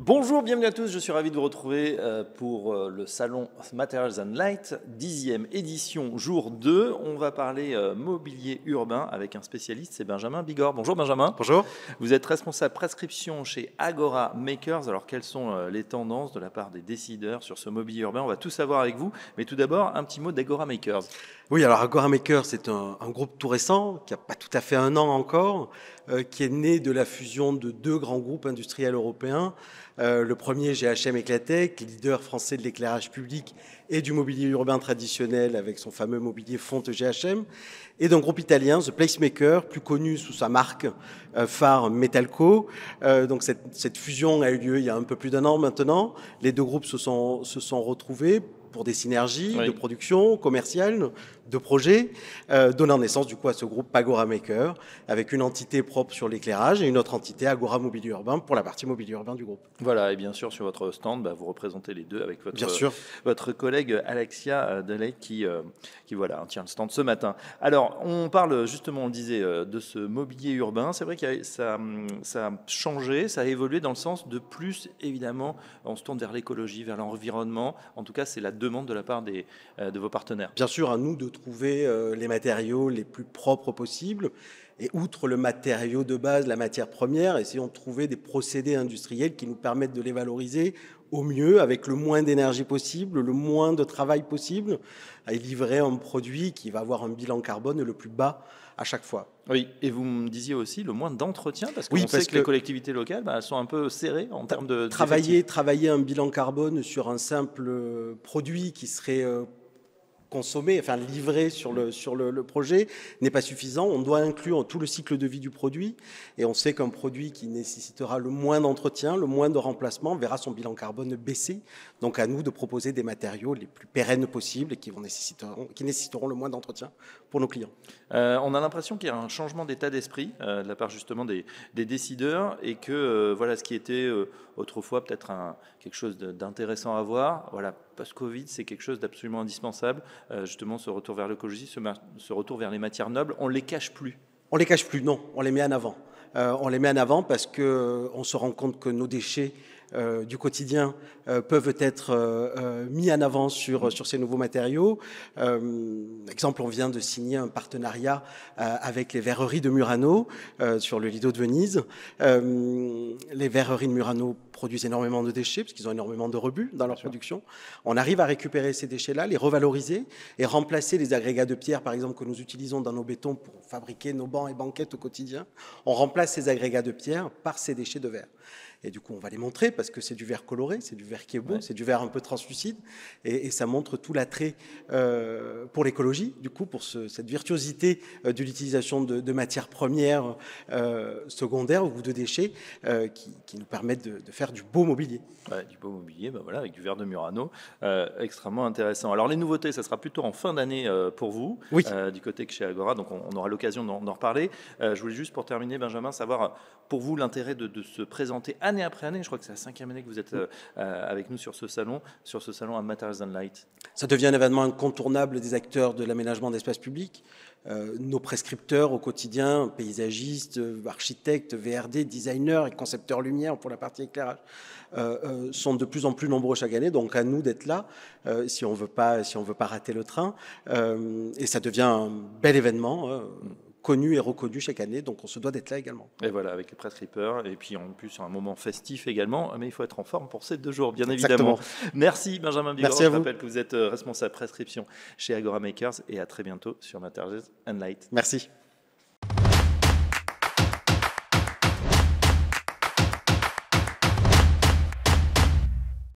Bonjour, bienvenue à tous, je suis ravi de vous retrouver pour le salon Materials and Light, 10e édition, jour 2. On va parler mobilier urbain avec un spécialiste, c'est Benjamin Bigorre. Bonjour Benjamin. Bonjour. Vous êtes responsable prescription chez Agora Makers. Alors quelles sont les tendances de la part des décideurs sur ce mobilier urbain? On va tout savoir avec vous, mais tout d'abord un petit mot d'Agora Makers. Oui, alors Agora Makers, c'est un groupe tout récent, qui n'a pas tout à fait un an encore, qui est né de la fusion de deux grands groupes industriels européens. Le premier, GHM Eclatec, leader français de l'éclairage public et du mobilier urbain traditionnel avec son fameux mobilier fonte GHM, et d'un groupe italien, The Placemaker, plus connu sous sa marque phare Metalco. Donc cette fusion a eu lieu il y a un peu plus d'un an maintenant. Les deux groupes se sont retrouvés pour des synergies de production commerciale, de projets, donnant naissance du coup à ce groupe Agora Maker, avec une entité propre sur l'éclairage et une autre entité Agora Mobilier Urbain pour la partie mobilier urbain du groupe. Voilà, et bien sûr sur votre stand, vous représentez les deux avec votre collègue Alexia Delay qui voilà, tient le stand ce matin. Alors, on parle justement, on le disait, de ce mobilier urbain. C'est vrai que ça a changé, ça a évolué dans le sens de plus, évidemment, on se tourne vers l'écologie, vers l'environnement. En tout cas, c'est la demande de la part de vos partenaires. Bien sûr, à nous de trouver les matériaux les plus propres possibles. Et outre le matériau de base, la matière première, essayons de trouver des procédés industriels qui nous permettent de les valoriser au mieux, avec le moins d'énergie possible, le moins de travail possible, et livrer un produit qui va avoir un bilan carbone le plus bas à chaque fois. Oui, et vous me disiez aussi le moins d'entretien, parce qu'on sait que les collectivités locales elles sont un peu serrées en termes de... Travailler un bilan carbone sur un simple produit qui serait... consommé, enfin livré sur le projet n'est pas suffisant. On doit inclure tout le cycle de vie du produit et on sait qu'un produit qui nécessitera le moins d'entretien, le moins de remplacement, verra son bilan carbone baisser. Donc à nous de proposer des matériaux les plus pérennes possibles et qui nécessiteront le moins d'entretien pour nos clients. On a l'impression qu'il y a un changement d'état d'esprit de la part justement des décideurs et que voilà, ce qui était autrefois peut-être quelque chose d'intéressant à voir, voilà, post-Covid, c'est quelque chose d'absolument indispensable. Justement, ce retour vers l'écologie, ce retour vers les matières nobles, on ne les cache plus. On ne les cache plus, non, on les met en avant. On les met en avant parce qu'on se rend compte que nos déchets du quotidien peuvent être mis en avant sur ces nouveaux matériaux. Exemple, on vient de signer un partenariat avec les verreries de Murano sur le Lido de Venise. Les verreries de Murano produisent énormément de déchets parce qu'ils ont énormément de rebut dans leur production. On arrive à récupérer ces déchets-là, les revaloriser et remplacer les agrégats de pierre, par exemple, que nous utilisons dans nos bétons pour fabriquer nos bancs et banquettes au quotidien. On remplace ces agrégats de pierre par ces déchets de verre. Et du coup, on va les montrer parce que c'est du verre coloré, c'est du verre qui est beau, c'est du verre un peu translucide. Et ça montre tout l'attrait pour l'écologie, du coup, pour cette virtuosité de l'utilisation de matières premières secondaires ou de déchets qui nous permettent de faire du beau mobilier. Ouais, du beau mobilier, voilà, avec du verre de Murano, extrêmement intéressant. Alors les nouveautés, ça sera plutôt en fin d'année pour vous, oui. Du côté que chez Agora, donc on aura l'occasion d'en reparler. Je voulais juste pour terminer, Benjamin, savoir pour vous l'intérêt de se présenter année après année. Je crois que c'est la 5e année que vous êtes avec nous sur ce salon à Materials and Light. Ça devient un événement incontournable des acteurs de l'aménagement d'espaces publics. Nos prescripteurs au quotidien, paysagistes, architectes, VRD, designers et concepteurs lumière pour la partie éclairage, sont de plus en plus nombreux chaque année. Donc à nous d'être là si on veut pas rater le train. Et ça devient un bel événement. Connu et reconnu chaque année, donc on se doit d'être là également. Et voilà, avec les prescripteurs, et puis en plus un moment festif également, mais il faut être en forme pour ces 2 jours, bien évidemment. Exactement. Merci Benjamin Bigorre, Merci à vous. Je rappelle que vous êtes responsable prescription chez Agora Makers, et à très bientôt sur Materials and Light. Merci.